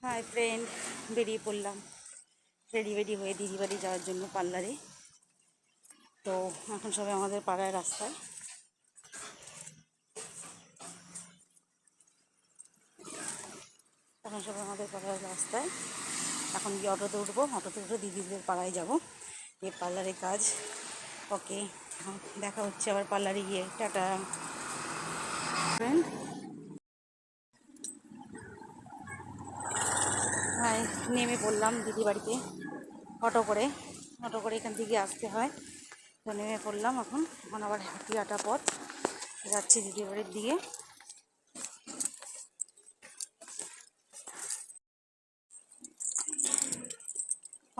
Hi friend, বেরিয়ে পড়লাম ready হয়ে দিদি বাড়ি যাওয়ার জন্য পার্লারে। তো এখন সবাই আমাদের পাড়ায় রাস্তায়। এখন গিয়ে অটোতে উঠবো, অটোতে উঠে দিদিদের পাড়ায় যাব, এই পার্লারে কাজ। ওকে, দেখা হচ্ছে আবার পার্লারে গিয়ে। Tata friend. হাই, নেমে পড়লাম দিদি বাড়িতে অটো করে। এখান থেকে আসতে হয়, তো নেমে পড়লাম। এখন আবার হাঁটা পথ যাচ্ছি দিদি বাড়ির দিকে।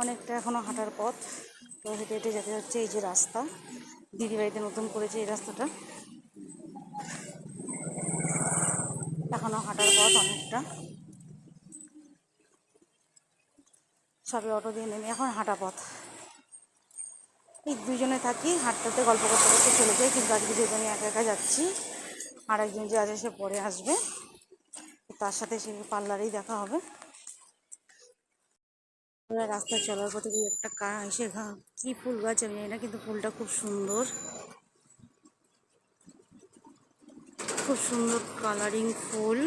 অনেকটা এখনও হাঁটার পথ, তো হেঁটে হেঁটে যেতে হচ্ছে। এই যে রাস্তা, দিদি বাড়িতে নতুন করেছে এই রাস্তাটা। এখনও হাঁটার পথ অনেকটা। সবে অটো দিয়ে নেমে এখন হাঁটা পথ। এই দুজনে থাকি, হাঁটতে গল্প করতে করতে চলে যাই, কিন্তু আজকে যেহেতু আমি একা একা যাচ্ছি, আর একজন যে আছে সে পরে আসবে, তার সাথে সে পার্লারেই দেখা হবে। রাস্তায় চলার পথে একটা এসে কি ফুল গাছ আমি জানি না, কিন্তু ফুলটা খুব সুন্দর, খুব সুন্দর কালারিং ফুল।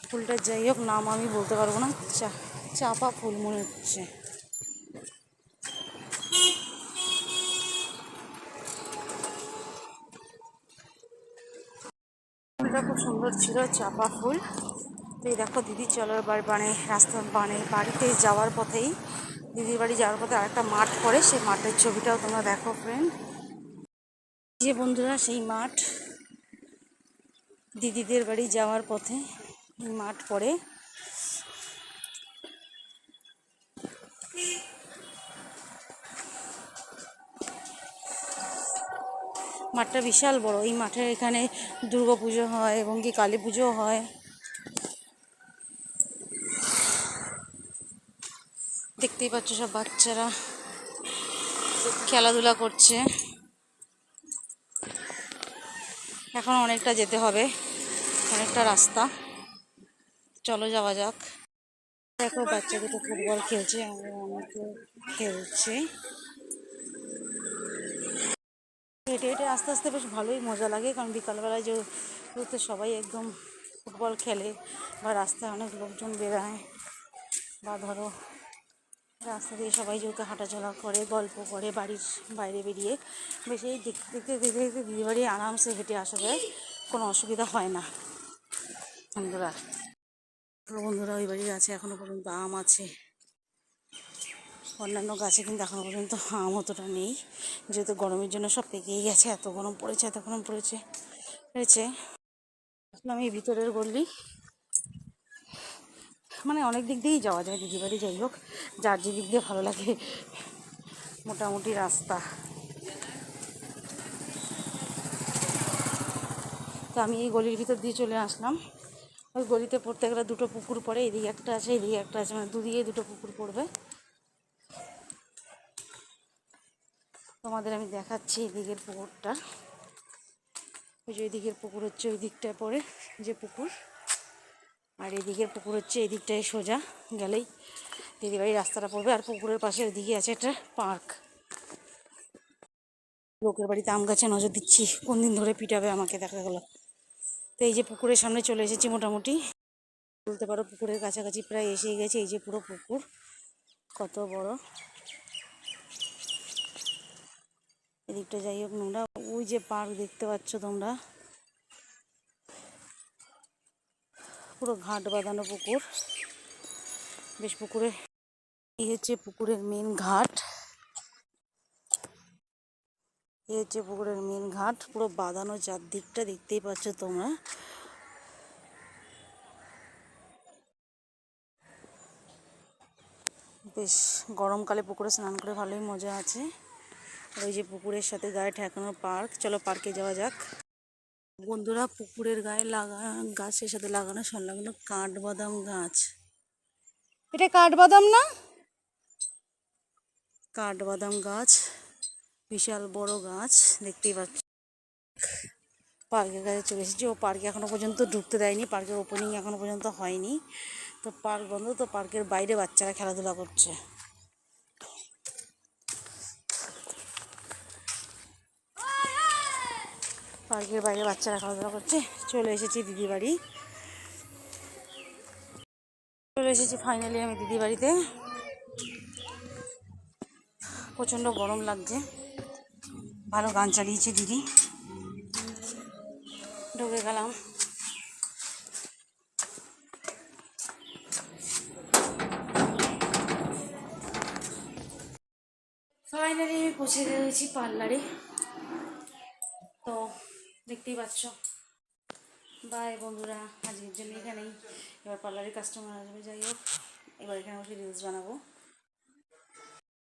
ফুলটা যাই হোক, নাম আমি বলতে পারবো না, চাপা ফুল মনে হচ্ছে। ফুলটা খুব সুন্দর ছিল, চাপা ফুল। তো এই দেখো দিদি চলার বাড়িতে যাওয়ার পথেই, দিদির বাড়ি যাওয়ার পথে আরেকটা মাঠ পড়ে, সেই মাঠের ছবিটাও তোমরা দেখো ফ্রেন্ড। যে বন্ধুরা, সেই মাঠ দিদিদের বাড়ি যাওয়ার পথে এই মাঠ পড়ে। মাঠটা বিশাল বড়। এই মাঠের এখানে দুর্গা পুজো হয় এবং কি কালী পুজো হয়। দেখতেই পাচ্ছ সব বাচ্চারা খেলাধুলা করছে। এখন অনেকটা যেতে হবে, অনেকটা রাস্তা, চলো যাওয়া যাক। দেখো বাচ্চা দুটো ফুটবল খেলছে, আমরা অনেকে খেলছে। হেঁটে হেঁটে আস্তে আস্তে বেশ ভালোই মজা লাগে, কারণ বিকালবেলায় যেহেতু সবাই একদম ফুটবল খেলে, বা রাস্তায় অনেক লোকজন বেরোয়, বা ধরো রাস্তা দিয়ে সবাই যেহেতু হাঁটাচলা করে, গল্প করে বাড়ির বাইরে বেরিয়ে, বেশ এই দেখতে দেখতে দেখতে দেখতে দিদি বাড়ি আরামসে হেঁটে আসা যায়, কোনো অসুবিধা হয় না। বন্ধুরা ওই বাড়ি আছে, এখনো পর্যন্ত আম আছে। অন্যান্য গাছে কিন্তু এখনো পর্যন্ত আম অতটা নেই, যেহেতু গরমের জন্য সব পেকেই গেছে। এত গরম পড়েছে আসলাম এই ভিতরের গলি, মানে অনেক দিক দিয়েই যাওয়া যায় দিদি বাড়ি। যাই হোক, যার যে দিক দিয়ে ভালো লাগে, মোটামুটি রাস্তা। তো আমি এই গলির ভিতর দিয়ে চলে আসলাম। ওই গলিতে পড়তে গেলে দুটো পুকুর পড়ে, এদিকে একটা আছে এদিকে একটা আছে, মানে দুদিকে দুটো পুকুর পড়বে। তোমাদের আমি দেখাচ্ছি এদিকের পুকুরটা। ওই যে ওইদিকের পুকুর হচ্ছে ওই দিকটায় পড়ে যে পুকুর, আর এদিকের পুকুর হচ্ছে এই দিকটায় সোজা গেলেই দিদিবাড়ির রাস্তাটা পড়বে। আর পুকুরের পাশে ওইদিকে আছে একটা পার্ক। লোকের বাড়িতে আম গাছে নজর দিচ্ছি, কোন দিন ধরে পিটাবে আমাকে, দেখা গেল। তো এই যে পুকুরের সামনে চলে এসেছি, মোটামুটি বলতে পারো পুকুরের কাছাকাছি প্রায় এসেই গেছে। এই যে পুরো পুকুর, কত বড়। এদিকটা যাই হোক নোংরা। ওই যে পার্ক দেখতে পাচ্ছ তোমরা, পুরো ঘাট বাঁধানো পুকুর। বেশ পুকুরে এই হচ্ছে পুকুরের মেন ঘাট, এই হচ্ছে পুকুরের মেন ঘাট, পুরো বাঁধানো চারদিকটা, দেখতেই পাচ্ছ তোমরা। বেশ গরমকালে পুকুরে স্নান করে ভালোই মজা আছে। ওই যে পুকুরের সাথে গায়ে ঠেকানো পার্ক, চলো পার্কে যাওয়া যাক। বন্ধুরা, পুকুরের গায়ে গাছের সাথে লাগানো সংলগ্ন কাঠবাদাম গাছ। এটা কাঠবাদাম না? কাঠবাদাম গাছ, বিশাল বড় গাছ, দেখতেই পাচ্ছ। পার্কের কাছে চলে এসেছি। ও পার্কে এখনও পর্যন্ত ঢুকতে দেয়নি, পার্কের ওপেনিং এখনও পর্যন্ত হয়নি। তো পার্ক বন্ধ, তো পার্কের বাইরে বাচ্চারা খেলাধুলা করছে। পার্কের বাইরে বাচ্চারা খেলাধুলা করছে। চলে এসেছি দিদি বাড়ি, চলে এসেছি ফাইনালি আমি দিদি বাড়িতে। প্রচণ্ড গরম লাগছে, ভালো গান চালিয়েছে দিদি। ঢুকে গেলাম। ফাইনালি আমি পৌঁছে গেছি পার্লারে। তো দেখতেই পাচ্ছ। বাই বন্ধুরা, আজকের জন্য এখানেই। এবার পার্লারে কাস্টমার আসবে, যাই হোক এবার এখানে বসে রিলস বানাবো।